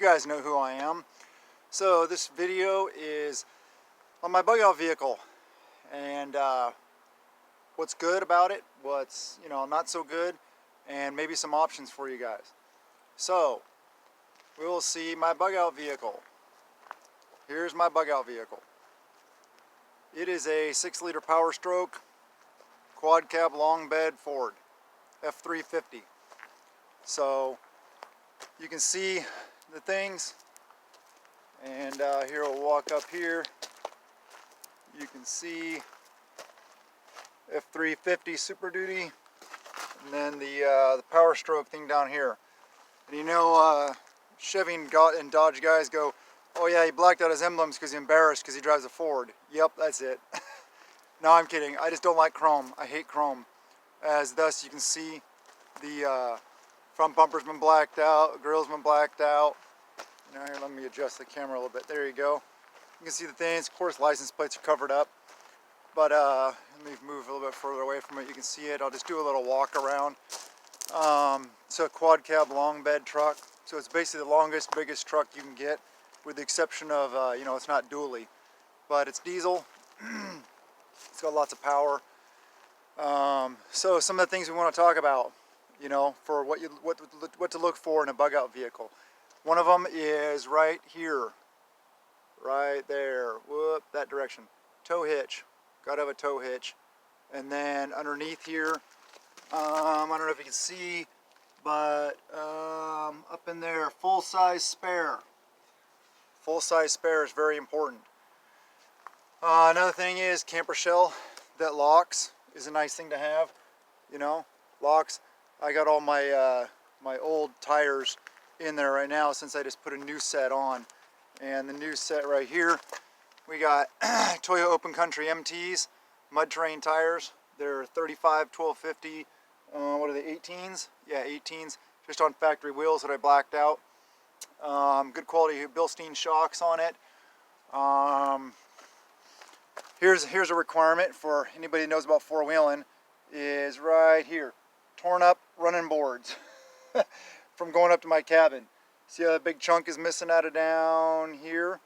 guys know who I am. So this video is on my bug out vehicle, and what's good about it, what's not so good, and maybe some options for you guys. So we will see my bug out vehicle. Here's my bug out vehicle. It is a 6-liter Power Stroke quad cab long bed Ford F350. So you can see the things, and here we'll walk up here. You can see F350 Super Duty, and then the Power Stroke thing down here. And Chevy and Dodge guys go, oh yeah, he blacked out his emblems because he's embarrassed because he drives a Ford. Yep, that's it. No, I'm kidding. I just don't like chrome. I hate chrome. As thus you can see, the front bumper's been blacked out, grill's been blacked out. Now here, let me adjust the camera a little bit. There you go. You can see the things. Of course, license plates are covered up. But let me move a little bit further away from it. You can see it. I'll just do a little walk around. It's a quad cab long bed truck. So it's basically the longest, biggest truck you can get, with the exception of, it's not dually. But it's diesel. It's got lots of power. So some of the things we want to talk about, for what to look for in a bug out vehicle. One of them is right here, right there, whoop, that direction. Tow hitch, gotta have a tow hitch. And then underneath here, I don't know if you can see, but up in there, full-size spare. Full-size spare is very important. Another thing is camper shell that locks is a nice thing to have. Locks. I got all my my old tires in there right now since I just put a new set on. And the new set right here, we got Toyo Open Country MTs, mud terrain tires. They're 35 1250. What are they, 18s? Yeah, 18s, just on factory wheels that I blacked out. Good quality Bilstein shocks on it. Here's a requirement for anybody who knows about four-wheeling, is right here. Torn up running boards from going up to my cabin. See how that big chunk is missing out of down here?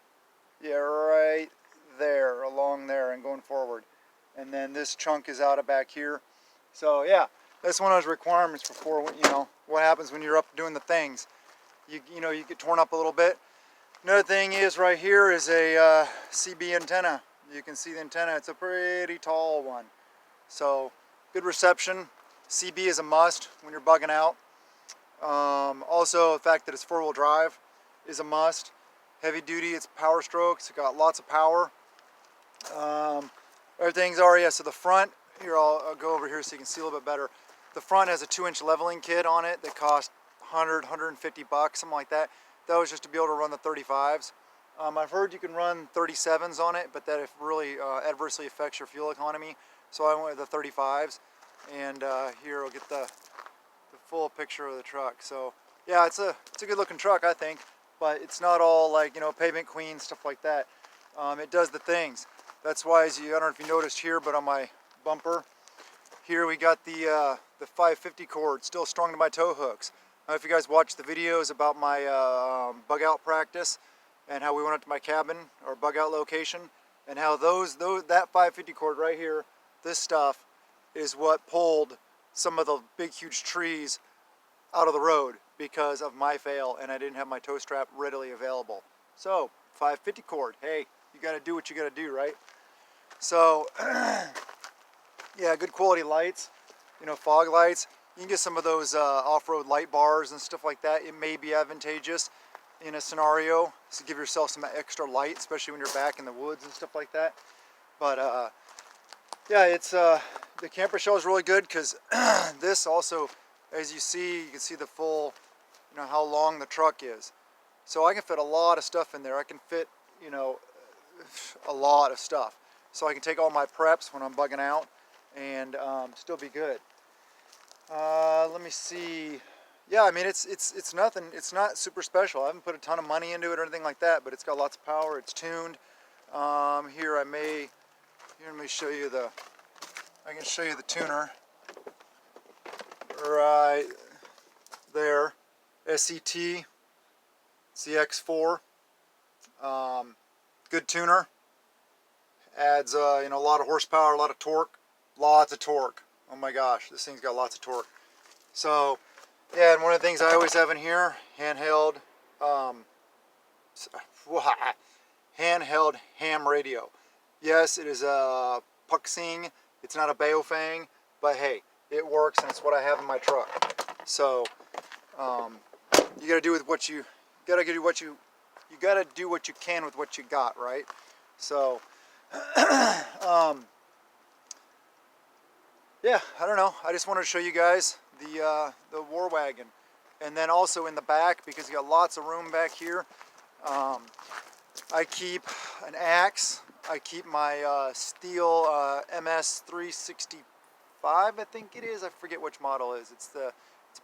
Yeah, right there, along there and going forward. And then this chunk is out of back here. So yeah, that's one of those requirements for what happens when you're up doing the things. You get torn up a little bit. Another thing is right here is a CB antenna. You can see the antenna. It's a pretty tall one. So good reception. CB is a must when you're bugging out. Also, the fact that it's 4-wheel drive is a must. Heavy duty, it's Power Stroke. It's got lots of power. Other things are, so the front, here I'll go over here so you can see a little bit better. The front has a 2-inch leveling kit on it that cost $100, $150, something like that. That was just to be able to run the 35s. I've heard you can run 37s on it, but that really adversely affects your fuel economy. So I went with the 35s, and here we'll get the full picture of the truck. So yeah, it's a good looking truck, I think, but it's not all like pavement queen stuff like that. It does the things. That's why, I don't know if you noticed here, but on my bumper here we got the 550 cord still strung to my tow hooks. I don't know if you guys watched the videos about my bug out practice and how we went up to my cabin or bug out location, and how that 550 cord right here, this stuff, is what pulled some of the big huge trees out of the road because of my fail, and I didn't have my tow strap readily available. So 550 cord, hey, you got to do what you got to do, right? So yeah, good quality lights, fog lights. You can get some of those off-road light bars and stuff like that. It may be advantageous in a scenario to give yourself some extra light, especially when you're back in the woods and stuff like that. But yeah, it's the camper shell is really good because this also, as you can see the full, how long the truck is. So I can fit a lot of stuff in there. I can fit, a lot of stuff. So I can take all my preps when I'm bugging out and still be good. Let me see. Yeah, I mean, it's nothing. It's not super special. I haven't put a ton of money into it or anything like that, but it's got lots of power. It's tuned. Here let me show you I can show you the tuner. Right there, SET. CX4. Good tuner. Adds you know, a lot of horsepower, a lot of torque. Lots of torque. Oh my gosh, this thing's got lots of torque. So yeah, and one of the things I always have in here, handheld handheld ham radio. Yes, it is a Puxing. It's not a Baofeng, but hey, it works, and it's what I have in my truck. So you got to do with what you gotta do what you gotta do what you can with what you got, right? So yeah, I don't know. I just wanted to show you guys the War Wagon, and then also in the back, because you got lots of room back here. I keep an axe. I keep my steel MS 365, I think it is. I forget which model it is. It's a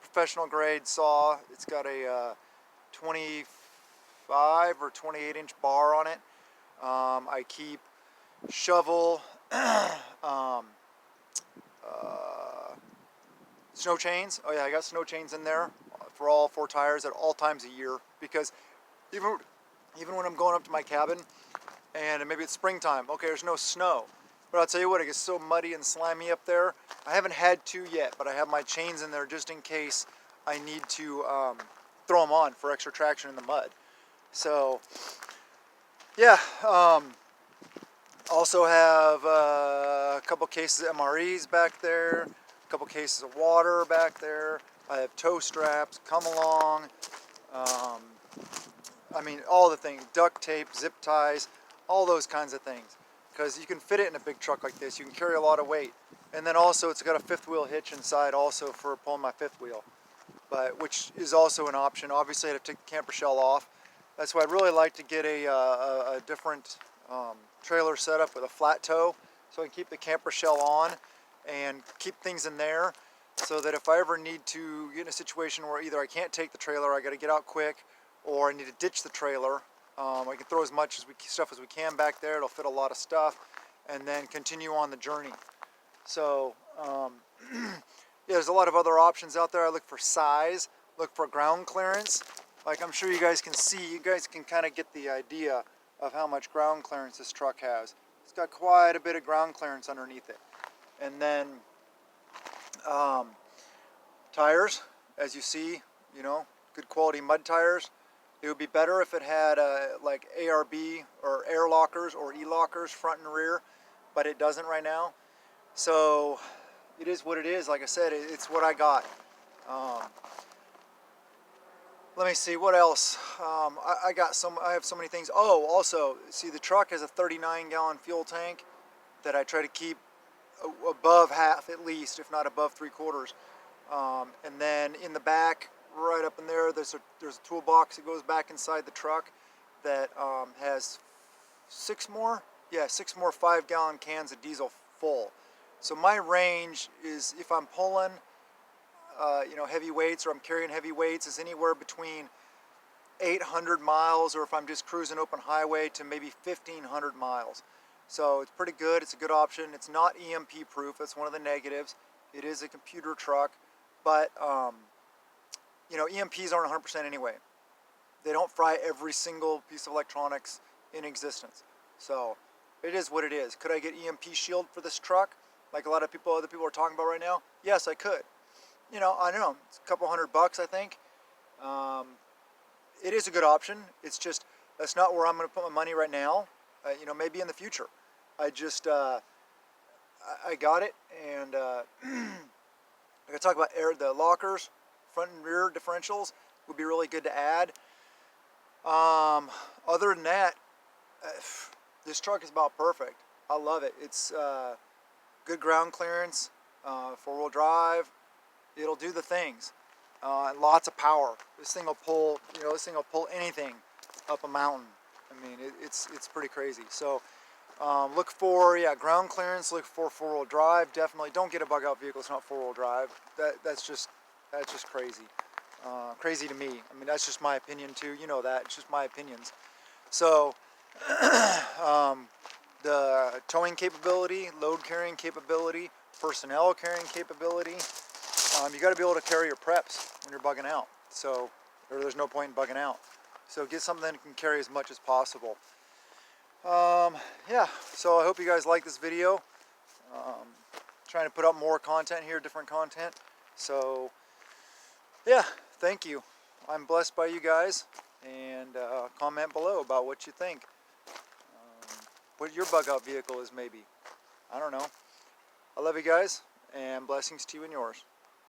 professional grade saw. It's got a 25 or 28 inch bar on it. I keep shovel, snow chains. Oh yeah, I got snow chains in there for all 4 tires at all times a year, because even when I'm going up to my cabin and maybe it's springtime, okay, there's no snow, but I'll tell you what, it gets so muddy and slimy up there. I haven't had to yet, but I have my chains in there just in case I need to throw them on for extra traction in the mud. So yeah, also have a couple cases of MREs back there, a couple cases of water back there. I have tow straps, come along. I mean, all the things, duct tape, zip ties, all those kinds of things. Because you can fit it in a big truck like this. You can carry a lot of weight. And then also it's got a 5th wheel hitch inside also for pulling my 5th wheel, but which is also an option. Obviously I have to take the camper shell off. That's why I'd really like to get a different trailer setup with a flat toe, so I can keep the camper shell on and keep things in there, so that if I ever need to get in a situation where either I can't take the trailer, I got to get out quick, or I need to ditch the trailer, I can throw as much stuff as we can back there. It'll fit a lot of stuff, and then continue on the journey. So yeah, there's a lot of other options out there. I look for size, look for ground clearance. Like I'm sure you guys can see, you guys can kind of get the idea of how much ground clearance this truck has. It's got quite a bit of ground clearance underneath it. And then tires, as you see, you know, good quality mud tires. It would be better if it had like ARB or air lockers or E-lockers front and rear, but it doesn't right now. So it is what it is. Like I said, it's what I got. Let me see what else. I have so many things. Oh, also, see, the truck has a 39-gallon fuel tank that I try to keep above half at least, if not above 3/4. And then in the back, right up in there, there's a toolbox that goes back inside the truck that has 6 more 5-gallon cans of diesel full. So my range is, if I'm pulling you know, heavy weights, or I'm carrying heavy weights, is anywhere between 800 miles, or if I'm just cruising open highway, to maybe 1,500 miles. So it's pretty good. It's a good option. It's not EMP proof. That's one of the negatives. It is a computer truck, but you know, EMPs aren't 100% anyway. They don't fry every single piece of electronics in existence. So it is what it is. Could I get EMP shield for this truck, like a lot of other people are talking about right now? Yes, I could. You know, I don't know, it's a couple $100, I think. It is a good option. It's just, that's not where I'm going to put my money right now. You know, maybe in the future. I just, I got it, and I got to talk about the lockers, front and rear differentials would be really good to add. Other than that, this truck is about perfect. I love it. It's good ground clearance, 4-wheel drive. It'll do the things, and lots of power. This thing will pull, you know, anything up a mountain. I mean, it's pretty crazy. So look for, yeah, ground clearance. Look for 4-wheel drive. Definitely don't get a bug out vehicle. It's not 4-wheel drive. That's just crazy. Crazy to me. I mean, that's just my opinion too. You know that. It's just my opinions. So the towing capability, load carrying capability, personnel carrying capability. You got to be able to carry your preps when you're bugging out. So there's no point in bugging out. So get something that can carry as much as possible. Yeah, so I hope you guys like this video. Trying to put up more content here, different content. So yeah, thank you. I'm blessed by you guys, and comment below about what you think. What your bug out vehicle is maybe. I don't know. I love you guys, and blessings to you and yours.